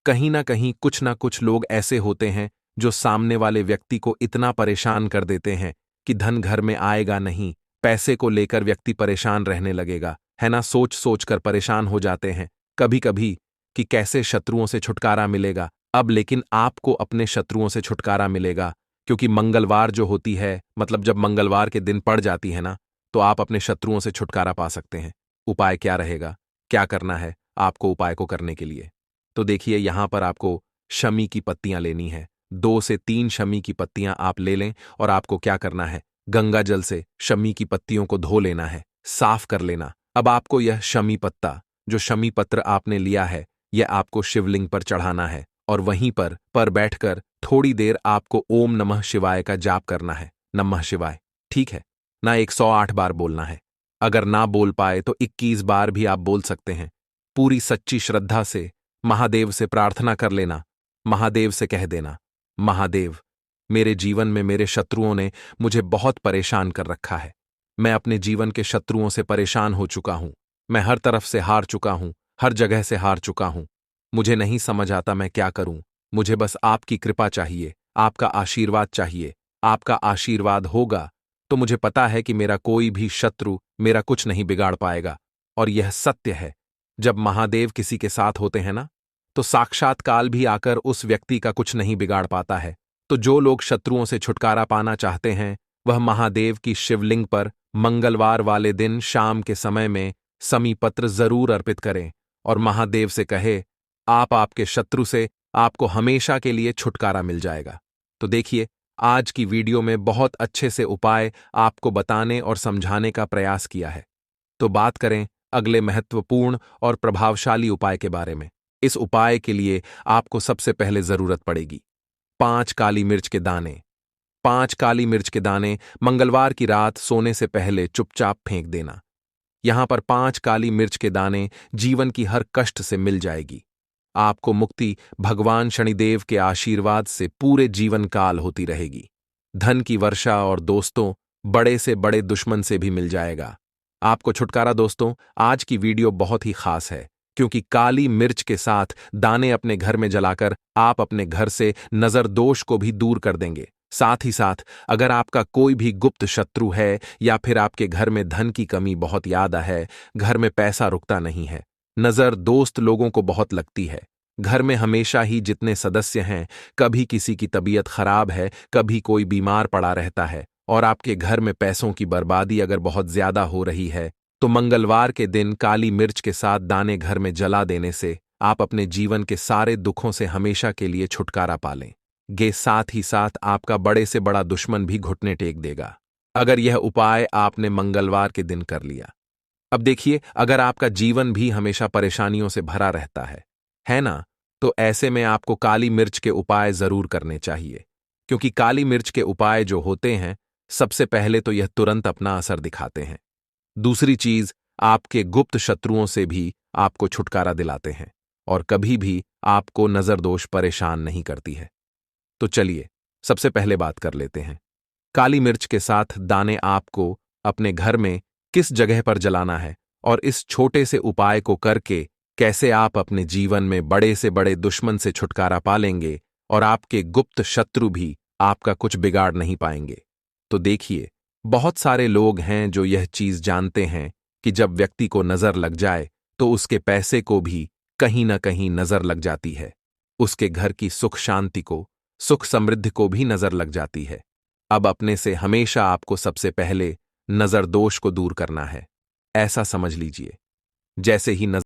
कहीं ना कहीं कुछ ना कुछ लोग ऐसे होते हैं जो सामने वाले व्यक्ति को इतना परेशान कर देते हैं कि धन घर में आएगा नहीं, पैसे को लेकर व्यक्ति परेशान रहने लगेगा, है ना? सोच सोच कर परेशान हो जाते हैं कभी कभी कि कैसे शत्रुओं से छुटकारा मिलेगा। अब लेकिन आपको अपने शत्रुओं से छुटकारा मिलेगा, क्योंकि मंगलवार जो होती है, मतलब जब मंगलवार के दिन पड़ जाती है ना, तो आप अपने शत्रुओं से छुटकारा पा सकते हैं। उपाय क्या रहेगा? क्या करना है आपको उपाय को करने के लिए? तो देखिए, यहां पर आपको शमी की पत्तियां लेनी है। 2 से 3 शमी की पत्तियां आप ले लें और आपको क्या करना है? गंगा जल से शमी की पत्तियों को धो लेना है, साफ कर लेना। अब आपको यह शमी पत्ता, जो शमी पत्र आपने लिया है, यह आपको शिवलिंग पर चढ़ाना है और वहीं पर बैठकर थोड़ी देर आपको ओम नमः शिवाय का जाप करना है। नमः शिवाय, ठीक है ना? 108 बार बोलना है। अगर ना बोल पाए तो 21 बार भी आप बोल सकते हैं। पूरी सच्ची श्रद्धा से महादेव से प्रार्थना कर लेना। महादेव से कह देना, महादेव, मेरे जीवन में मेरे शत्रुओं ने मुझे बहुत परेशान कर रखा है। मैं अपने जीवन के शत्रुओं से परेशान हो चुका हूं। मैं हर तरफ से हार चुका हूं, हर जगह से हार चुका हूं। मुझे नहीं समझ आता मैं क्या करूं। मुझे बस आपकी कृपा चाहिए, आपका आशीर्वाद चाहिए। आपका आशीर्वाद होगा तो मुझे पता है कि मेरा कोई भी शत्रु मेरा कुछ नहीं बिगाड़ पाएगा। और यह सत्य है, जब महादेव किसी के साथ होते हैं ना, तो साक्षात काल भी आकर उस व्यक्ति का कुछ नहीं बिगाड़ पाता है। तो जो लोग शत्रुओं से छुटकारा पाना चाहते हैं, वह महादेव की शिवलिंग पर मंगलवार वाले दिन शाम के समय में समी पत्र जरूर अर्पित करें और महादेव से कहे, आप आपके शत्रु से आपको हमेशा के लिए छुटकारा मिल जाएगा। तो देखिए, आज की वीडियो में बहुत अच्छे से उपाय आपको बताने और समझाने का प्रयास किया है। तो बात करें अगले महत्वपूर्ण और प्रभावशाली उपाय के बारे में। इस उपाय के लिए आपको सबसे पहले जरूरत पड़ेगी 5 काली मिर्च के दाने। 5 काली मिर्च के दाने मंगलवार की रात सोने से पहले चुपचाप फेंक देना। यहां पर 5 काली मिर्च के दाने जीवन की हर कष्ट से मिल जाएगी। आपको मुक्ति भगवान शनिदेव के आशीर्वाद से पूरे जीवन काल होती रहेगी। धन की वर्षा और दोस्तों, बड़े से बड़े दुश्मन से भी मिल जाएगा। आपको छुटकारा। दोस्तों, आज की वीडियो बहुत ही खास है, क्योंकि काली मिर्च के साथ दाने अपने घर में जलाकर आप अपने घर से नजर दोष को भी दूर कर देंगे। साथ ही साथ अगर आपका कोई भी गुप्त शत्रु है या फिर आपके घर में धन की कमी बहुत ज्यादा है, घर में पैसा रुकता नहीं है, नजर दोस्त लोगों को बहुत लगती है, घर में हमेशा ही जितने सदस्य हैं, कभी किसी की तबीयत खराब है, कभी कोई बीमार पड़ा रहता है, और आपके घर में पैसों की बर्बादी अगर बहुत ज्यादा हो रही है, तो मंगलवार के दिन काली मिर्च के साथ दाने घर में जला देने से आप अपने जीवन के सारे दुखों से हमेशा के लिए छुटकारा पालें गे। साथ ही साथ आपका बड़े से बड़ा दुश्मन भी घुटने टेक देगा अगर यह उपाय आपने मंगलवार के दिन कर लिया। अब देखिए, अगर आपका जीवन भी हमेशा परेशानियों से भरा रहता है ना, तो ऐसे में आपको काली मिर्च के उपाय जरूर करने चाहिए, क्योंकि काली मिर्च के उपाय जो होते हैं, सबसे पहले तो यह तुरंत अपना असर दिखाते हैं। दूसरी चीज, आपके गुप्त शत्रुओं से भी आपको छुटकारा दिलाते हैं और कभी भी आपको नजरदोष परेशान नहीं करती है। तो चलिए सबसे पहले बात कर लेते हैं, काली मिर्च के साथ दाने आपको अपने घर में किस जगह पर जलाना है और इस छोटे से उपाय को करके कैसे आप अपने जीवन में बड़े से बड़े दुश्मन से छुटकारा पालेंगे और आपके गुप्त शत्रु भी आपका कुछ बिगाड़ नहीं पाएंगे। तो देखिए, बहुत सारे लोग हैं जो यह चीज जानते हैं कि जब व्यक्ति को नजर लग जाए तो उसके पैसे को भी कहीं ना कहीं नजर लग जाती है, उसके घर की सुख शांति को, सुख समृद्धि को भी नजर लग जाती है। अब अपने से हमेशा आपको सबसे पहले नजर दोष को दूर करना है। ऐसा समझ लीजिए, जैसे ही नजर